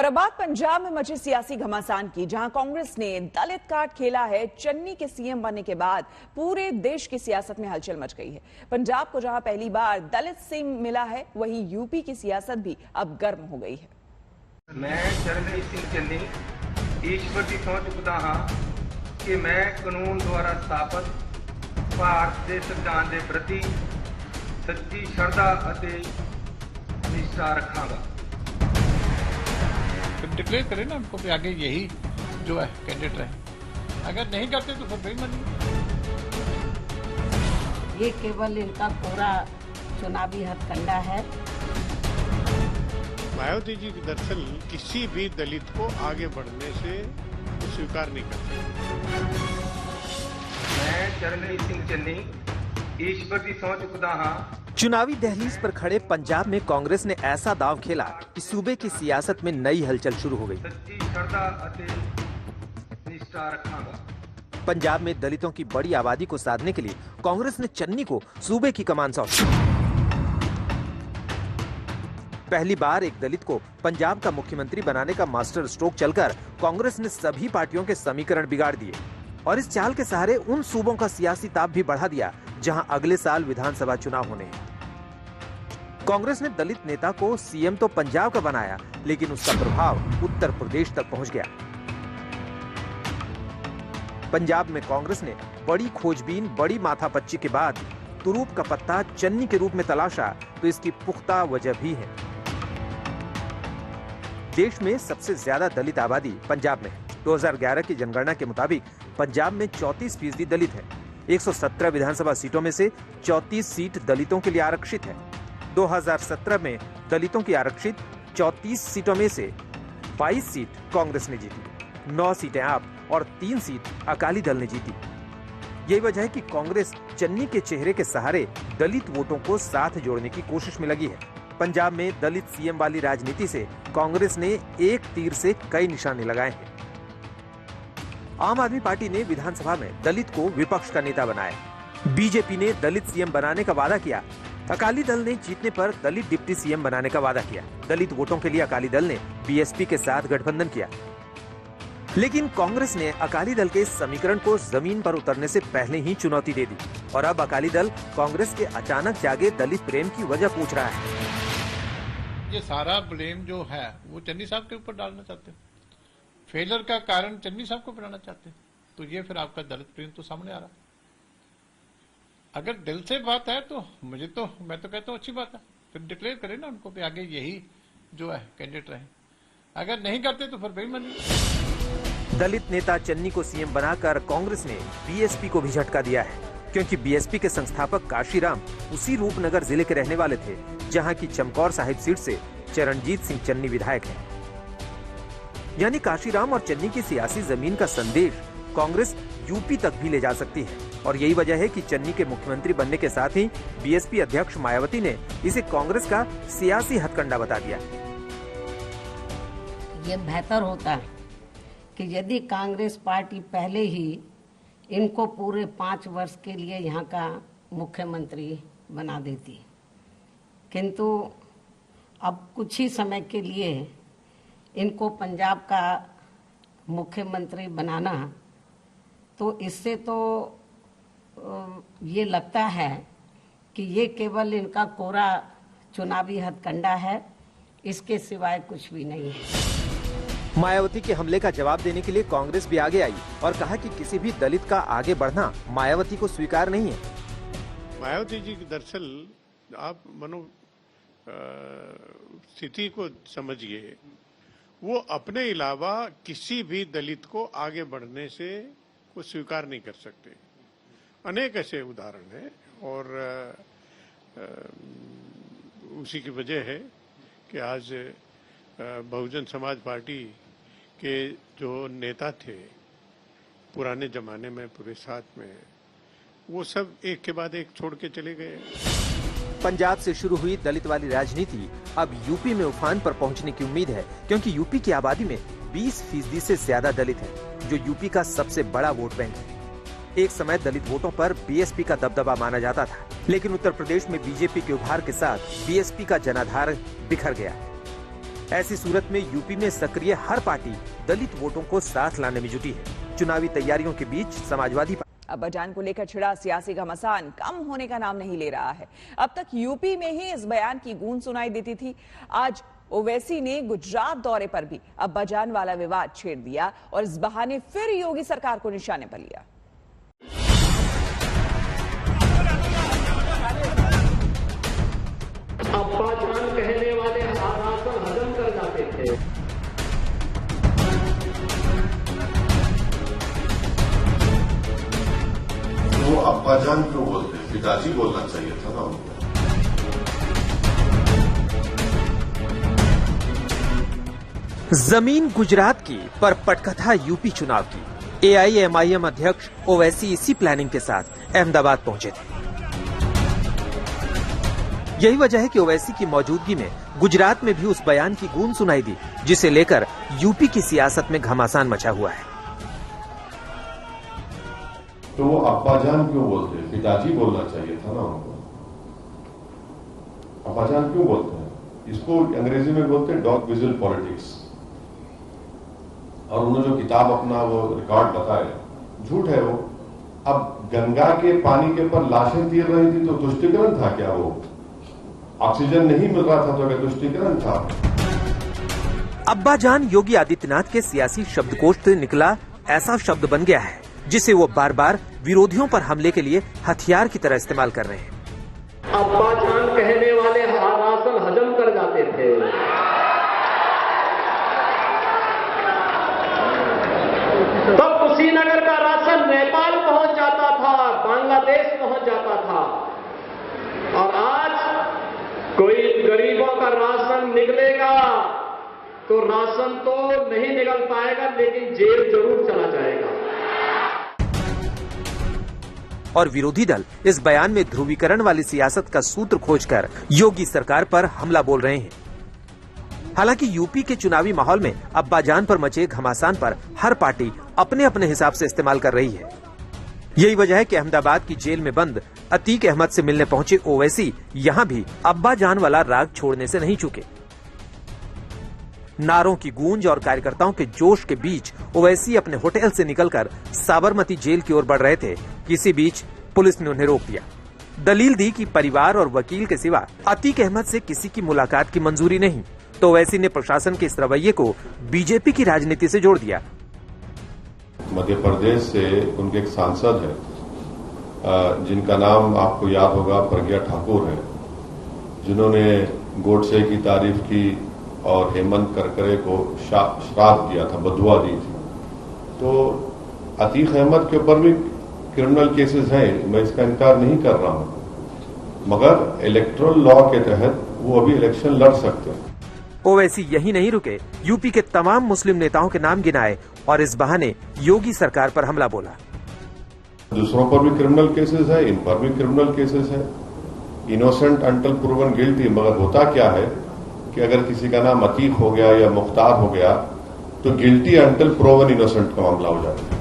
और अब बात पंजाब में मची सियासी घमासान की, जहां कांग्रेस ने दलित कार्ड खेला है। चन्नी के सीएम बनने के बाद पूरे देश की सियासत में हलचल मच गई है। पंजाब को जहां पहली बार दलित सीएम मिला है, वहीं यूपी की सियासत भी अब गर्म हो गई है। मैं चरणजीत सिंह चन्नी ईश्वर की सौं चुकता हाँ कि मैं कानून द्वारा स्थापित भारत के संविधान के प्रति सच्ची श्रद्धा और निष्ठा रखांगा। डिक्लेयर करें ना उनको भी आगे यही जो है कैंडिडेट रहे। अगर नहीं करते तो फिर बेईमानी। ये केवल इनका पूरा चुनावी हथकंडा है। मायावती जी दरअसल किसी भी दलित को आगे बढ़ने से स्वीकार नहीं करते। मैं चरणजीत सिंह चन्नी ईश्वर की सौं चुकता हाँ। चुनावी दहलीज पर खड़े पंजाब में कांग्रेस ने ऐसा दांव खेला कि सूबे की सियासत में नई हलचल शुरू हो गई। सच्ची श्रद्धा और निष्ठा रखांगा। पंजाब में दलितों की बड़ी आबादी को साधने के लिए कांग्रेस ने चन्नी को सूबे की कमान सौंपी। पहली बार एक दलित को पंजाब का मुख्यमंत्री बनाने का मास्टर स्ट्रोक चलकर कांग्रेस ने सभी पार्टियों के समीकरण बिगाड़ दिए और इस चाल के सहारे उन सूबों का सियासी ताप भी बढ़ा दिया जहां अगले साल विधानसभा चुनाव होने हैं। कांग्रेस ने दलित नेता को सीएम तो पंजाब का बनाया, लेकिन उसका प्रभाव उत्तर प्रदेश तक पहुंच गया। पंजाब में कांग्रेस ने बड़ी खोजबीन, बड़ी माथापच्ची के बाद तुरूप का पत्ता चन्नी के रूप में तलाशा, तो इसकी पुख्ता वजह भी है। देश में सबसे ज्यादा दलित आबादी पंजाब में है। 2011 की जनगणना के मुताबिक पंजाब में 34% दलित है। 117 विधानसभा सीटों में से 34 सीट दलितों के लिए आरक्षित है। 2017 में दलितों की आरक्षित 34 सीटों में से 22 सीट कांग्रेस ने जीती, 9 सीटें आप और 3 सीट अकाली दल ने जीती। यही वजह है कि कांग्रेस चन्नी के चेहरे के सहारे दलित वोटों को साथ जोड़ने की कोशिश में लगी है। पंजाब में दलित सीएम वाली राजनीति से कांग्रेस ने एक तीर से कई निशाने लगाए हैं। आम आदमी पार्टी ने विधानसभा में दलित को विपक्ष का नेता बनाया। बीजेपी ने दलित सीएम बनाने का वादा किया। अकाली दल ने जीतने पर दलित डिप्टी सीएम बनाने का वादा किया। दलित वोटों के लिए अकाली दल ने बीएसपी के साथ गठबंधन किया, लेकिन कांग्रेस ने अकाली दल के समीकरण को जमीन पर उतरने से पहले ही चुनौती दे दी और अब अकाली दल कांग्रेस के अचानक जागे दलित प्रेम की वजह पूछ रहा है। ये सारा ब्लेम जो है वो चन्नी साहब के ऊपर डालना चाहते हैं। फेलर का कारण चन्नी साहब को बनाना चाहते हैं, तो ये फिर आपका दलित प्रेम तो सामने आ रहा। अगर दिल से बात है तो मैं तो कहता हूँ अच्छी बात है, फिर डिक्लेयर करें ना उनको भी आगे यही जो है कैंडिडेट रहे। अगर नहीं करते तो फिर बेईमानी। दलित नेता चन्नी को सीएम बनाकर कांग्रेस ने बीएसपी को भी झटका दिया है, क्योंकि बीएसपी के संस्थापक काशीराम उसी रूपनगर जिले के रहने वाले थे, जहां की चमकौर साहिब सीट से चरणजीत सिंह चन्नी विधायक हैं। यानी काशीराम और चन्नी की सियासी जमीन का संदेश कांग्रेस यूपी तक भी ले जा सकती है और यही वजह है कि चन्नी के मुख्यमंत्री बनने के साथ ही बीएसपी अध्यक्ष मायावती ने इसे कांग्रेस का सियासी हथकंडा बता दिया। ये बेहतर होता है कि यदि कांग्रेस पार्टी पहले ही इनको पूरे 5 वर्ष के लिए यहाँ का मुख्यमंत्री बना देती, किंतु अब कुछ ही समय के लिए इनको पंजाब का मुख्यमंत्री बनाना, तो इससे तो ये लगता है कि ये केवल इनका कोरा चुनावी हथकंडा है, इसके सिवाय कुछ भी नहीं है। मायावती के हमले का जवाब देने के लिए कांग्रेस भी आगे आई और कहा कि किसी भी दलित का आगे बढ़ना मायावती को स्वीकार नहीं है। मायावती जी दरअसल आप मनो स्थिति को समझिए, वो अपने अलावा किसी भी दलित को आगे बढ़ने से वो स्वीकार नहीं कर सकते। अनेक ऐसे उदाहरण हैं और उसी की वजह है कि आज बहुजन समाज पार्टी के जो नेता थे पुराने जमाने में पूरे साथ में, वो सब एक के बाद एक छोड़ के चले गए। पंजाब से शुरू हुई दलित वाली राजनीति अब यूपी में उफान पर पहुंचने की उम्मीद है, क्योंकि यूपी की आबादी में 20% से ज्यादा दलित हैं, जो यूपी का सबसे बड़ा वोट बैंक है। एक समय दलित वोटों पर बीएसपी का दबदबा माना जाता था, लेकिन उत्तर प्रदेश में बीजेपी के उभार के साथ बीएसपी का जनाधार बिखर गया। ऐसी सूरत में यूपी में सक्रिय हर पार्टी दलित वोटों को साथ लाने में जुटी है। चुनावी तैयारियों के बीच समाजवादी अब्बाजान को लेकर छिड़ा सियासी घमासान कम होने का नाम नहीं ले रहा है। अब तक यूपी में ही इस बयान की गूंज सुनाई देती थी। आज ओवैसी ने गुजरात दौरे पर भी अब्बाजान वाला विवाद छेड़ दिया और इस बहाने फिर योगी सरकार को निशाने पर लिया। अब्बाजान कहने वाले आरासन हजम कर जाते थे। वो अब्बाजान क्यों बोलते हैं? पिताजी बोलना चाहिए था ना उनको। जमीन गुजरात की पर पटकथा यूपी चुनाव की। एआईएमआईएम अध्यक्ष ओवैसी इसी प्लानिंग के साथ अहमदाबाद पहुंचे थे। यही वजह है कि ओवैसी की मौजूदगी में गुजरात में भी उस बयान की गूंज सुनाई दी, जिसे लेकर यूपी की सियासत में घमासान मचा हुआ है। तो वो अब्बाजान क्यों बोलते हैं? पिताजी बोलना चाहिए था ना उनको। अब्बाजान क्यों बोलते हैं? इसको अंग्रेजी में बोलते हैं डॉग विजिल पॉलिटिक्स। और उन्होंने जो किताब अपना वो रिकॉर्ड बताया झूठ है वो। अब गंगा के पानी के ऊपर लाशें तीर रही थी तो तुष्टिकरण था क्या? वो ऑक्सीजन नहीं मिल रहा था तो क्या तुष्टिकरण था? अब्बाजान योगी आदित्यनाथ के सियासी शब्दकोश से निकला ऐसा शब्द बन गया है जिसे वो बार बार विरोधियों पर हमले के लिए हथियार की तरह इस्तेमाल कर रहे हैं। अब्बाजान कहने वाले आरासन हजम कर जाते थे। तब कुशीनगर का राशन नेपाल पहुंच जाता था, बांग्लादेश पहुंच जाता था। और आज कोई गरीबों का राशन निकलेगा तो राशन तो नहीं निकल पाएगा, लेकिन जेल जरूर चला जाएगा। और विरोधी दल इस बयान में ध्रुवीकरण वाली सियासत का सूत्र खोजकर योगी सरकार पर हमला बोल रहे हैं। हालांकि यूपी के चुनावी माहौल में अब्बाजान पर मचे घमासान पर हर पार्टी अपने अपने हिसाब से इस्तेमाल कर रही है। यही वजह है कि अहमदाबाद की जेल में बंद अतीक अहमद से मिलने पहुंचे ओवैसी यहां भी अब्बाजान वाला राग छोड़ने से नहीं चूके। नारों की गूंज और कार्यकर्ताओं के जोश के बीच ओवैसी अपने होटल से निकलकर साबरमती जेल की ओर बढ़ रहे थे। इसी बीच पुलिस ने उन्हें रोक दिया। दलील दी कि परिवार और वकील के सिवा अतीक अहमद से किसी की मुलाकात की मंजूरी नहीं। तो ओवैसी ने प्रशासन के इस रवैये को बीजेपी की राजनीति से जोड़ दिया। मध्य प्रदेश से उनके एक सांसद है जिनका नाम आपको याद होगा, प्रज्ञा ठाकुर है, जिन्होंने गोडसे की तारीफ की और हेमंत करकरे को श्राप दिया था, बदुआ दी थी। तो अतीक अहमद के ऊपर भी क्रिमिनल केसेस हैं, मैं इसका इनकार नहीं कर रहा हूं, मगर इलेक्टोरल लॉ के तहत वो अभी इलेक्शन लड़ सकते हैं। ओवैसी यही नहीं रुके, यूपी के तमाम मुस्लिम नेताओं के नाम गिनाए और इस बहाने योगी सरकार पर हमला बोला। दूसरों पर भी क्रिमिनल केसेस है, इन पर भी क्रिमिनल केसेस है। Innocent until proven guilty. मगर होता क्या है कि अगर किसी का नाम अतीक हो गया या मुख्तार हो गया तो गिल्टी अंटिल प्रूवन इनोसेंट का मामला हो जाता है।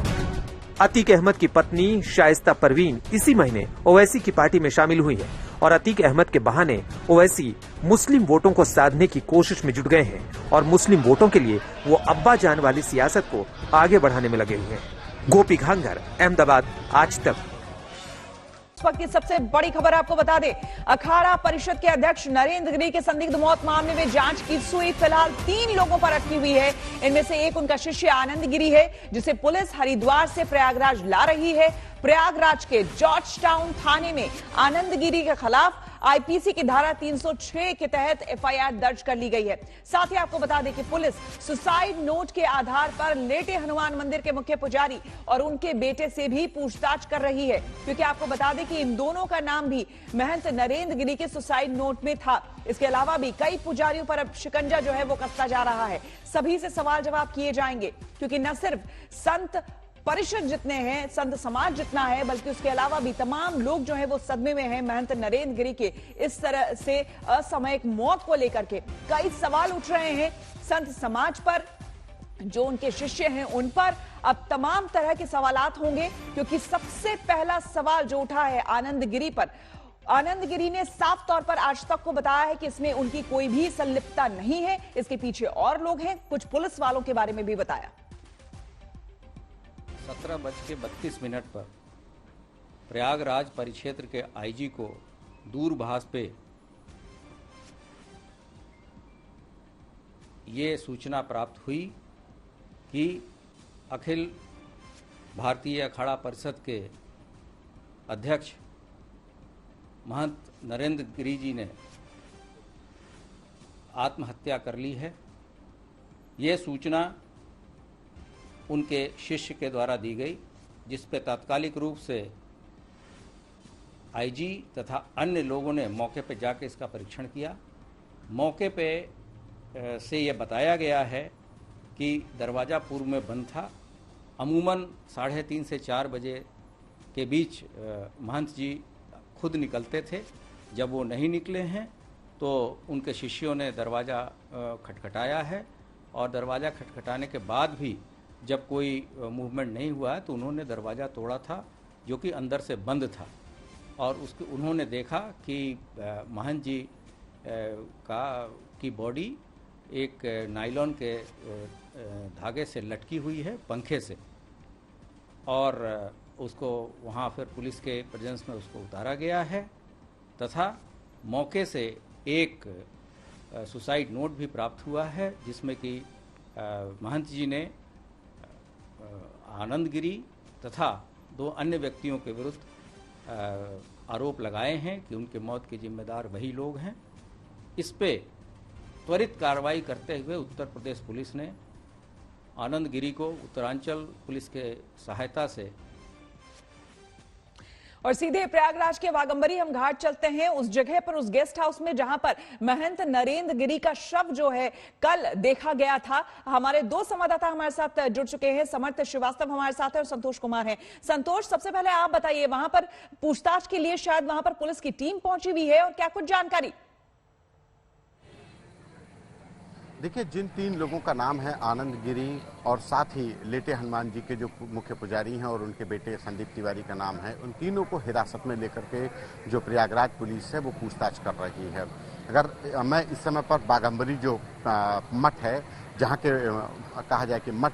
अतीक अहमद की पत्नी शाइस्ता परवीन इसी महीने ओवैसी की पार्टी में शामिल हुई है और अतीक अहमद के बहाने ओवैसी मुस्लिम वोटों को साधने की कोशिश में जुट गए हैं और मुस्लिम वोटों के लिए वो अब्बाजान वाली सियासत को आगे बढ़ाने में लगे हुए हैं। गोपी घांगर, अहमदाबाद, आज तक। इस वक्त की सबसे बड़ी खबर आपको बता दें, अखाड़ा परिषद के अध्यक्ष नरेंद्र गिरी के संदिग्ध मौत मामले में जांच की सुई फिलहाल 3 लोगों पर अटकी हुई है। इनमें से एक उनका शिष्य आनंद गिरी है, जिसे पुलिस हरिद्वार से प्रयागराज ला रही है। प्रयागराज के जॉर्ज टाउन थाने में आनंद गिरी के खिलाफ आईपीसी की धारा 306 के तहत एफआईआर दर्ज कर ली गई है। साथ ही आपको बता दें कि पुलिस सुसाइड नोट के आधार पर लेटे हनुमान मंदिर के मुख्य पुजारी और उनके बेटे से भी पूछताछ कर रही है, क्योंकि आपको बता दें कि इन दोनों का नाम भी महंत नरेंद्र गिरी के सुसाइड नोट में था। इसके अलावा भी कई पुजारियों पर अब शिकंजा जो है वो कसता जा रहा है। सभी से सवाल जवाब किए जाएंगे, क्योंकि न सिर्फ संत परिषद जितने हैं, संत समाज जितना है, बल्कि उसके अलावा भी तमाम लोग जो है वो सदमे में हैं महंत नरेंद्र गिरी के इस तरह से असामयिक मौत को लेकर के। कई सवाल उठ रहे हैं संत समाज पर, जो उनके शिष्य हैं उन पर अब तमाम तरह के सवालात होंगे, क्योंकि सबसे पहला सवाल जो उठा है आनंद गिरी पर, आनंद गिरी ने साफ तौर पर आज तक को बताया है कि इसमें उनकी कोई भी संलिप्तता नहीं है, इसके पीछे और लोग हैं। कुछ पुलिस वालों के बारे में भी बताया। 17:32 पर प्रयागराज परिक्षेत्र के आईजी को दूरभाष पे ये सूचना प्राप्त हुई कि अखिल भारतीय अखाड़ा परिषद के अध्यक्ष महंत नरेंद्र गिरी जी ने आत्महत्या कर ली है। ये सूचना उनके शिष्य के द्वारा दी गई, जिस पे तात्कालिक रूप से आईजी तथा अन्य लोगों ने मौके पे जाके इसका परीक्षण किया। मौके पे से ये बताया गया है कि दरवाज़ा पूर्व में बंद था। अमूमन 3:30 से 4 बजे के बीच महंत जी खुद निकलते थे। जब वो नहीं निकले हैं तो उनके शिष्यों ने दरवाज़ा खटखटाया है और दरवाज़ा खटखटाने के बाद भी जब कोई मूवमेंट नहीं हुआ है तो उन्होंने दरवाज़ा तोड़ा था, जो कि अंदर से बंद था। और उन्होंने देखा कि महंत जी की बॉडी एक नायलॉन के धागे से लटकी हुई है, पंखे से, और उसको वहाँ फिर पुलिस के प्रेजेंस में उसको उतारा गया है तथा मौके से एक सुसाइड नोट भी प्राप्त हुआ है, जिसमें कि महंत जी ने आनंद गिरी तथा 2 अन्य व्यक्तियों के विरुद्ध आरोप लगाए हैं कि उनके मौत के जिम्मेदार वही लोग हैं। इस पे त्वरित कार्रवाई करते हुए उत्तर प्रदेश पुलिस ने आनंद गिरी को उत्तरांचल पुलिस के सहायता से और सीधे प्रयागराज के वागंबरी हम घाट चलते हैं, उस जगह पर, उस गेस्ट हाउस में जहां पर महंत नरेंद्र गिरी का शव जो है कल देखा गया था। हमारे 2 संवाददाता हमारे साथ जुड़ चुके हैं। समर्थ श्रीवास्तव हमारे साथ है और संतोष कुमार हैं। संतोष, सबसे पहले आप बताइए, वहां पर पूछताछ के लिए शायद वहां पर पुलिस की टीम पहुंची हुई है और क्या कुछ जानकारी? देखिए, जिन 3 लोगों का नाम है आनंद गिरी और साथ ही लेटे हनुमान जी के जो मुख्य पुजारी हैं और उनके बेटे संदीप तिवारी का नाम है, उन तीनों को हिरासत में लेकर के जो प्रयागराज पुलिस है वो पूछताछ कर रही है। अगर मैं इस समय पर बागंबरी जो मठ है, जहाँ के कहा जाए कि मठ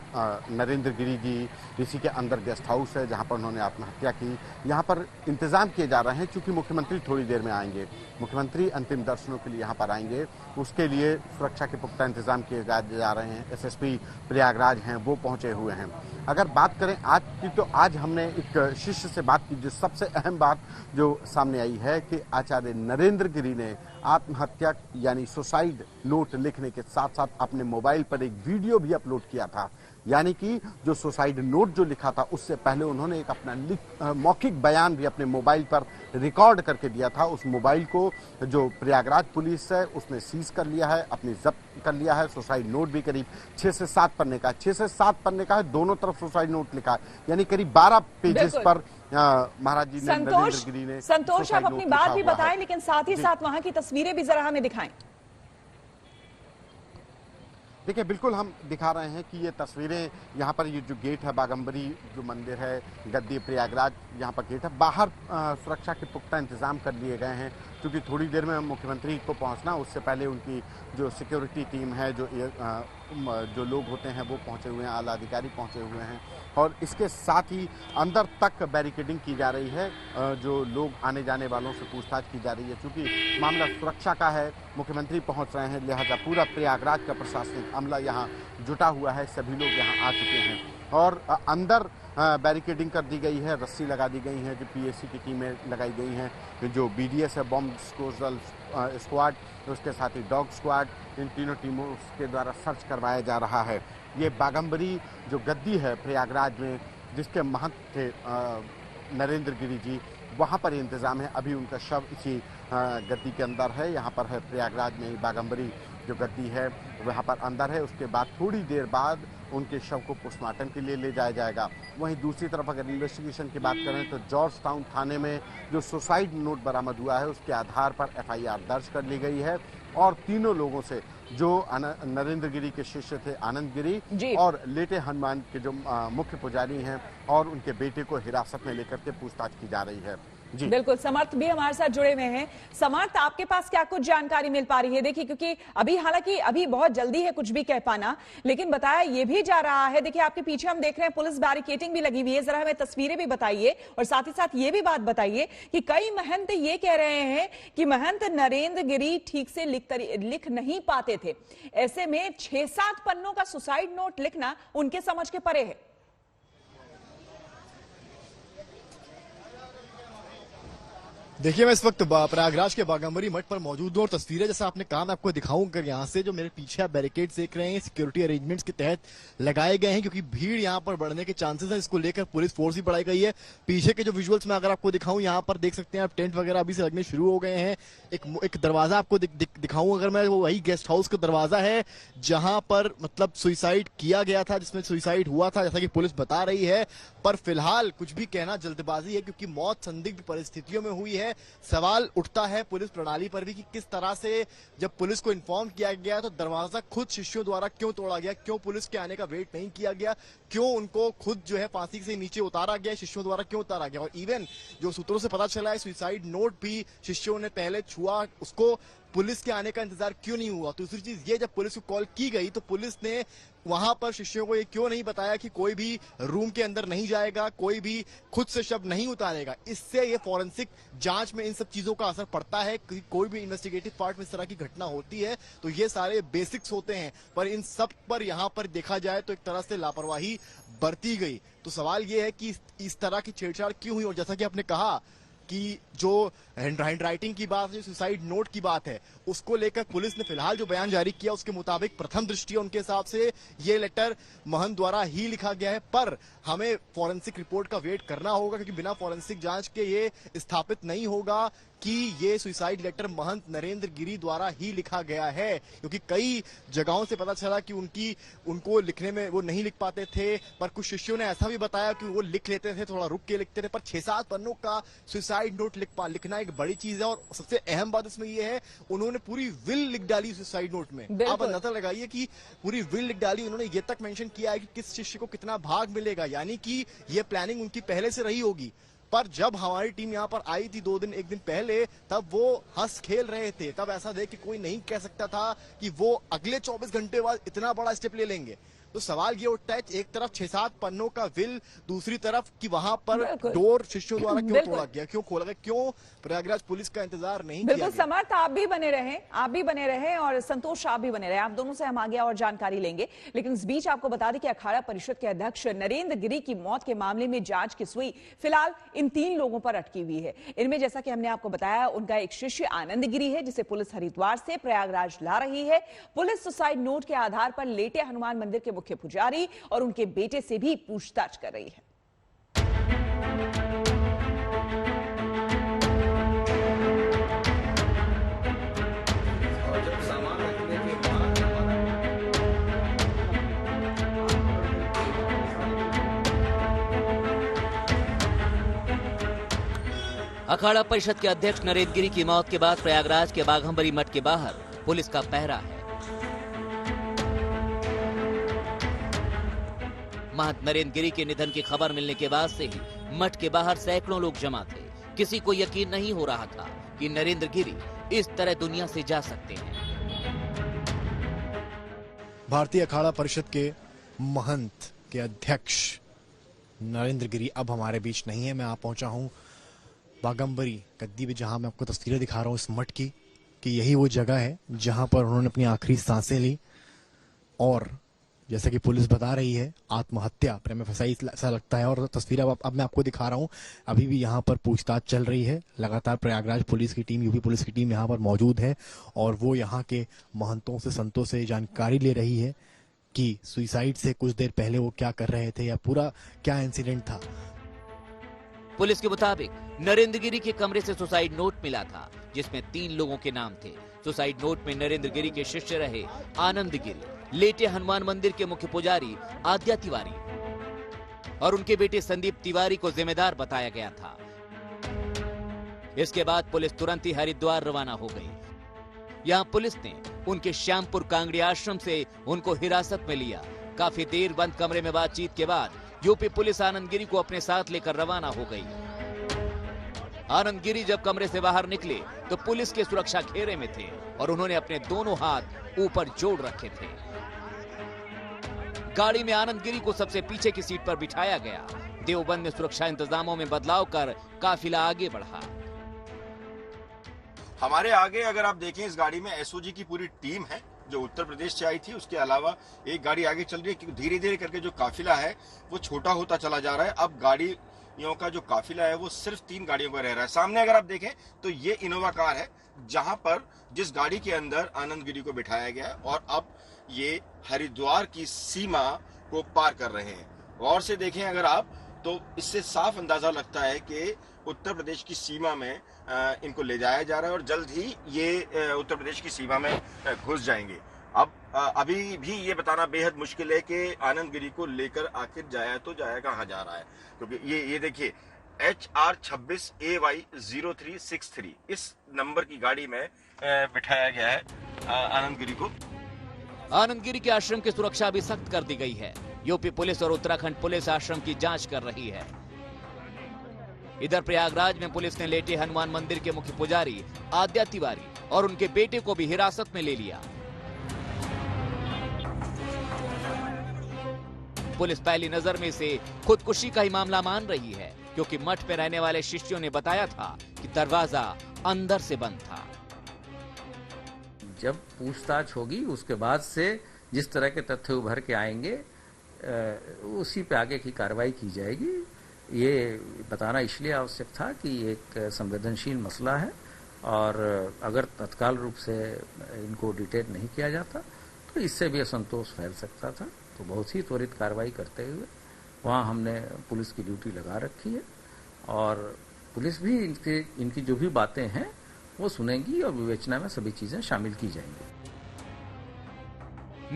नरेंद्र गिरी जी, इसी के अंदर गेस्ट हाउस है जहाँ पर उन्होंने आत्महत्या की, यहाँ पर इंतजाम किए जा रहे हैं। चूंकि मुख्यमंत्री थोड़ी देर में आएंगे, मुख्यमंत्री अंतिम दर्शनों के लिए यहाँ पर आएंगे, उसके लिए सुरक्षा के पुख्ता इंतजाम किए जा रहे हैं। एसएसपी प्रयागराज हैं, वो पहुंचे हुए हैं। अगर बात करें आज की, तो आज हमने एक शिष्य से बात की, जो सबसे अहम बात जो सामने आई है कि आचार्य नरेंद्र गिरी ने आत्महत्या यानी सुसाइड नोट लिखने के साथ साथ अपने मोबाइल पर एक वीडियो भी अपलोड किया था। यानी कि जो सुसाइड नोट जो लिखा था, उससे पहले उन्होंने एक अपना मौखिक बयान भी अपने मोबाइल पर रिकॉर्ड करके दिया था। उस मोबाइल को जो प्रयागराज पुलिस है उसने सीज कर लिया है, अपनी जब्त कर लिया है। सुसाइड नोट भी करीब 6 से 7 पन्ने का, 6 से 7 पन्ने का है, दोनों तरफ सुसाइड नोट लिखा है, यानी करीब 12 पेजेस पर महाराज जी ने, नरेंद्र गिरी ने। संतोष, आप अपनी बात भी बताएं, लेकिन साथ ही साथ वहां की तस्वीरें भी जरा हमें दिखाएं। देखिए, बिल्कुल हम दिखा रहे हैं कि ये तस्वीरें, यहाँ पर ये जो गेट है, बागंबरी जो मंदिर है, गद्दी प्रयागराज, यहाँ पर गेट है। बाहर सुरक्षा के पुख्ता इंतजाम कर लिए गए हैं, क्योंकि थोड़ी देर में मुख्यमंत्री को पहुँचना, उससे पहले उनकी जो सिक्योरिटी टीम है, जो लोग होते हैं वो पहुँचे हुए हैं, आला अधिकारी पहुँचे हुए हैं। और इसके साथ ही अंदर तक बैरिकेडिंग की जा रही है, जो लोग आने जाने वालों से पूछताछ की जा रही है। क्योंकि मामला सुरक्षा का है, मुख्यमंत्री पहुंच रहे हैं, लिहाजा पूरा प्रयागराज का प्रशासनिक अमला यहाँ जुटा हुआ है, सभी लोग यहाँ आ चुके हैं। और अंदर बैरिकेडिंग कर दी गई है, रस्सी लगा दी गई है, जो पीएसी की टीमें लगाई गई हैं, जो बीडीएस है, बॉम्ब डिस्पोजल स्क्वाड, उसके साथ ही डॉग स्क्वाड, इन तीनों टीमों के द्वारा सर्च करवाया जा रहा है। ये बागंबरी जो गद्दी है प्रयागराज में, जिसके महंत थे नरेंद्र गिरी जी, वहाँ पर इंतजाम है। अभी उनका शव इसी गद्दी के अंदर है, यहाँ पर है प्रयागराज में बागंबरी जो गद्दी है वहाँ पर अंदर है। उसके बाद थोड़ी देर बाद उनके शव को पोस्टमार्टम के लिए ले जाया जाएगा। वहीं दूसरी तरफ अगर इन्वेस्टिगेशन की बात करें तो जॉर्ज टाउन थाने में जो सुसाइड नोट बरामद हुआ है उसके आधार पर एफआईआर दर्ज कर ली गई है और तीनों लोगों से, जो नरेंद्र गिरी के शिष्य थे आनंद गिरी और लेटे हनुमान के जो मुख्य पुजारी हैं और उनके बेटे को हिरासत में लेकर के पूछताछ की जा रही है। बिल्कुल, समर्थ भी हमारे साथ जुड़े हुए हैं। समर्थ, आपके पास क्या कुछ जानकारी मिल पा रही है? देखिए, क्योंकि हालांकि अभी बहुत जल्दी है कुछ भी कह पाना, लेकिन बताया ये भी जा रहा है, देखिए आपके पीछे हम देख रहे हैं पुलिस बैरिकेडिंग भी लगी हुई है, जरा हमें तस्वीरें भी बताइए और साथ ही साथ ये भी बात बताइए कि कई महंत ये कह रहे हैं कि महंत नरेंद्र गिरी ठीक से लिख नहीं पाते थे, ऐसे में 6-7 पन्नों का सुसाइड नोट लिखना उनके समझ के परे है। देखिए, मैं इस वक्त प्रयागराज के बागंबरी मठ पर मौजूद हूं और तस्वीरें जैसा आपने कहा मैं आपको दिखाऊं कर यहाँ से, जो मेरे पीछे आप बैरिकेड देख रहे हैं सिक्योरिटी अरेंजमेंट्स के तहत लगाए गए हैं, क्योंकि भीड़ यहाँ पर बढ़ने के चांसेस हैं। इसको लेकर पुलिस फोर्स भी बढ़ाई गई है। पीछे के जो विजुअल्स में अगर आपको दिखाऊं, यहाँ पर देख सकते हैं आप, टेंट वगैरह अभी से लगने शुरू हो गए हैं। एक दरवाजा आपको दिखाऊं अगर मैं, वो वही गेस्ट हाउस का दरवाजा है जहां पर मतलब सुसाइड किया गया था, जिसमें सुसाइड हुआ था जैसा कि पुलिस बता रही है। पर फिलहाल कुछ भी कहना जल्दबाजी है, क्योंकि मौत संदिग्ध परिस्थितियों में हुई है। सवाल उठता है पुलिस प्रणाली पर भी कि किस तरह से जब पुलिस को इन्फॉर्म किया गया तो दरवाजा खुद शिष्यों द्वारा क्यों तोड़ा गया, क्यों पुलिस के आने का वेट नहीं किया गया, क्यों उनको खुद जो है फांसी से नीचे उतारा गया, शिष्यों द्वारा क्यों उतारा गया। और इवन जो सूत्रों से पता चला है, सुसाइड नोट भी शिष्यों ने पहले छुआ, उसको पुलिस के आने का इंतजार क्यों नहीं हुआ। दूसरी चीज ये, जब पुलिस को कॉल की गई तो पुलिस ने वहां पर शिष्यों को ये क्यों नहीं बताया कि कोई भी रूम के अंदर नहीं जाएगा, कोई भी खुद से शव नहीं उतारेगा। इससे ये फॉरेंसिक जांच में इन सब चीजों का असर पड़ता है। कोई भी इन्वेस्टिगेटिव पार्ट में इस तरह की घटना होती है तो ये सारे बेसिक्स होते हैं, पर इन सब पर यहाँ पर देखा जाए तो एक तरह से लापरवाही बरती गई। तो सवाल ये है कि इस तरह की छेड़छाड़ क्यों हुई। और जैसा कि आपने कहा कि जो हैंड राइटिंग की बात है, सुसाइड नोट की बात है, उसको लेकर पुलिस ने फिलहाल जो बयान जारी किया उसके मुताबिक प्रथम दृष्टया उनके हिसाब से ये लेटर महंत द्वारा ही लिखा गया है। पर हमें फॉरेंसिक रिपोर्ट का वेट करना होगा, क्योंकि बिना फॉरेंसिक जांच के ये स्थापित नहीं होगा कि ये सुसाइड लेटर महंत नरेंद्र गिरी द्वारा ही लिखा गया है। क्योंकि कई जगहों से पता चला कि उनको लिखने में वो नहीं लिख पाते थे, पर कुछ शिष्यों ने ऐसा भी बताया कि वो लिख लेते थे, थोड़ा रुक के लिखते थे। पर 6-7 पन्नों का सुसाइड नोट लिखना एक बड़ी चीज है। और सबसे अहम बात इसमें ये है, उन्होंने पूरी विल लिख डाली सुसाइड नोट में। आप नजर लगाइए कि पूरी विल लिख डाली। उन्होंने ये तक मेंशन किया है कि किस शिष्य को कितना भाग मिलेगा, यानी कि ये प्लानिंग उनकी पहले से रही होगी। पर जब हमारी टीम यहाँ पर आई थी 1 दिन पहले, तब वो हंस खेल रहे थे। तब ऐसा देख कि कोई नहीं कह सकता था कि वो अगले 24 घंटे बाद इतना बड़ा स्टेप ले लेंगे। तो सवाल ये उठता है, एक तरफ 6-7 पन्नों का विल, दूसरी तरफ कि वहां पर डोर शिष्यों द्वारा क्यों तोड़ा गया, क्यों खोला गया, क्यों प्रयागराज पुलिस का इंतजार नहीं किया गया। समर्थ, आप भी बने रहे और संतोष आप भी बने रहे, आप दोनों से हम आगे और जानकारी लेंगे। लेकिन इस बीच आपको बता दें कि अखाड़ा परिषद के अध्यक्ष नरेंद्र गिरी की मौत के मामले में जांच की सुई फिलहाल इन 3 लोगों पर अटकी हुई है। इनमें जैसा कि हमने आपको बताया, उनका एक शिष्य आनंद गिरी है, जिसे पुलिस हरिद्वार से प्रयागराज ला रही है। पुलिस सुसाइड नोट के आधार पर लेटे हनुमान मंदिर के मुख्य पुजारी और उनके बेटे से भी पूछताछ कर रही है। अखाड़ा परिषद के अध्यक्ष नरेंद्र गिरी की मौत के बाद प्रयागराज के बाघंबरी मठ के बाहर पुलिस का पहरा है। महंत नरेंद्र गिरी के निधन की खबर मिलने के बाद से ही मठ के बाहर सैकड़ों लोग जमा थे। किसी को यकीन नहीं हो रहा था कि नरेंद्र गिरी इस तरह दुनिया से जा सकते हैं। भारतीय अखाड़ा परिषद के महंत के अध्यक्ष नरेंद्र गिरी अब हमारे बीच नहीं है। मैं आ पहुंचा हूं बागंबरी गद्दी में, जहां मैं आपको तस्वीरें दिखा रहा हूं इस मठ की, कि यही वो जगह है जहां पर उन्होंने अपनी आखिरी सांसें ली। और जैसा कि पुलिस बता रही है, आत्महत्या प्रेम फसाई ऐसा लगता है। और तस्वीरें अब मैं आपको दिखा रहा हूं, अभी भी यहाँ पर पूछताछ चल रही है। लगातार प्रयागराज पुलिस की टीम, यूपी पुलिस की टीम यहाँ पर मौजूद है और वो यहाँ के महंतों से, संतों से जानकारी ले रही है कि सुसाइड से कुछ देर पहले वो क्या कर रहे थे या पूरा क्या इंसिडेंट था। पुलिस के मुताबिक नरेंद्र गिरी के कमरे से सुसाइड नोट मिला था, जिसमें 3 लोगों के नाम थे। सुसाइड नोट में नरेंद्र गिरी के शिष्य रहे आनंद गिरी, लेटे हनुमान मंदिर के मुख्य पुजारी आद्या तिवारी और उनके बेटे संदीप तिवारी को जिम्मेदार बताया गया था। इसके बाद पुलिस तुरंत ही हरिद्वार रवाना हो गई। यहां पुलिस ने उनके श्यामपुर कांगड़ी आश्रम से उनको हिरासत में लिया। काफी देर बंद कमरे में बातचीत के बाद यूपी पुलिस आनंद गिरी को अपने साथ लेकर रवाना हो गई। आनंद गिरी जब कमरे से बाहर निकले तो पुलिस के सुरक्षा घेरे में थे और उन्होंने अपने दोनों हाथ ऊपर जोड़ रखे थे। गाड़ी में आनंद गिरी को सबसे पीछे की सीट पर बिठाया गया। देवबंद में सुरक्षा इंतजामों में बदलाव कर काफिला आगे बढ़ा। हमारे आगे अगर आप देखें, इस गाड़ी में एसओजी की पूरी टीम है जो उत्तर प्रदेश से आई थी। उसके अलावा एक गाड़ी आगे चल रही है, क्योंकि धीरे धीरे करके जो काफिला है वो छोटा होता चला जा रहा है। अब गाड़ियों का जो काफिला है वो सिर्फ 3 गाड़ियों का रह रहा है। सामने अगर आप देखें तो ये इनोवा कार है, जहां पर जिस गाड़ी के अंदर आनंद गिरी को बिठाया गया है, और अब ये हरिद्वार की सीमा को पार कर रहे हैं। गौर से देखें अगर आप, तो इससे साफ अंदाजा लगता है कि उत्तर प्रदेश की सीमा में इनको ले जाया जा रहा है और जल्द ही ये उत्तर प्रदेश की सीमा में घुस जाएंगे। अब अभी भी ये बताना बेहद मुश्किल है कि आनंद गिरी को लेकर आखिर जाया तो जाया कहाँ जा रहा है, क्योंकि ये देखिए HR 26 AY 0363 इस नंबर की गाड़ी में बिठाया गया है आनंद गिरी को। आनंद गिरी के आश्रम की सुरक्षा भी सख्त कर दी गई है। यूपी पुलिस और उत्तराखंड पुलिस आश्रम की जांच कर रही है। इधर प्रयागराज में पुलिस ने लेटे हनुमान मंदिर के मुख्य पुजारी आद्या तिवारी और उनके बेटे को भी हिरासत में ले लिया। पुलिस पहली नजर में इसे खुदकुशी का ही मामला मान रही है, क्योंकि मठ में रहने वाले शिष्यों ने बताया था कि दरवाजा अंदर से बंद था। जब पूछताछ होगी उसके बाद से जिस तरह के तथ्य उभर के आएंगे उसी पे आगे की कार्रवाई की जाएगी। ये बताना इसलिए आवश्यक था कि एक संवेदनशील मसला है और अगर तत्काल रूप से इनको डिटेन नहीं किया जाता तो इससे भी असंतोष फैल सकता था। तो बहुत ही त्वरित कार्रवाई करते हुए वहाँ हमने पुलिस की ड्यूटी लगा रखी है और पुलिस भी इनकी जो भी बातें हैं वो सुनेंगी और विवेचना में सभी चीजें शामिल की जाएंगी।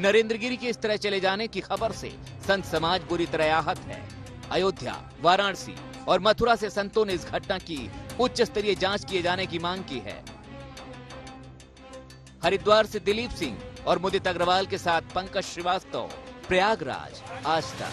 नरेंद्र गिरी के इस तरह चले जाने की खबर से संत समाज बुरी तरह आहत है। अयोध्या, वाराणसी और मथुरा से संतों ने इस घटना की उच्च स्तरीय जांच किए जाने की मांग की है। हरिद्वार से दिलीप सिंह और मुदित अग्रवाल के साथ पंकज श्रीवास्तव, प्रयागराज, आज तक।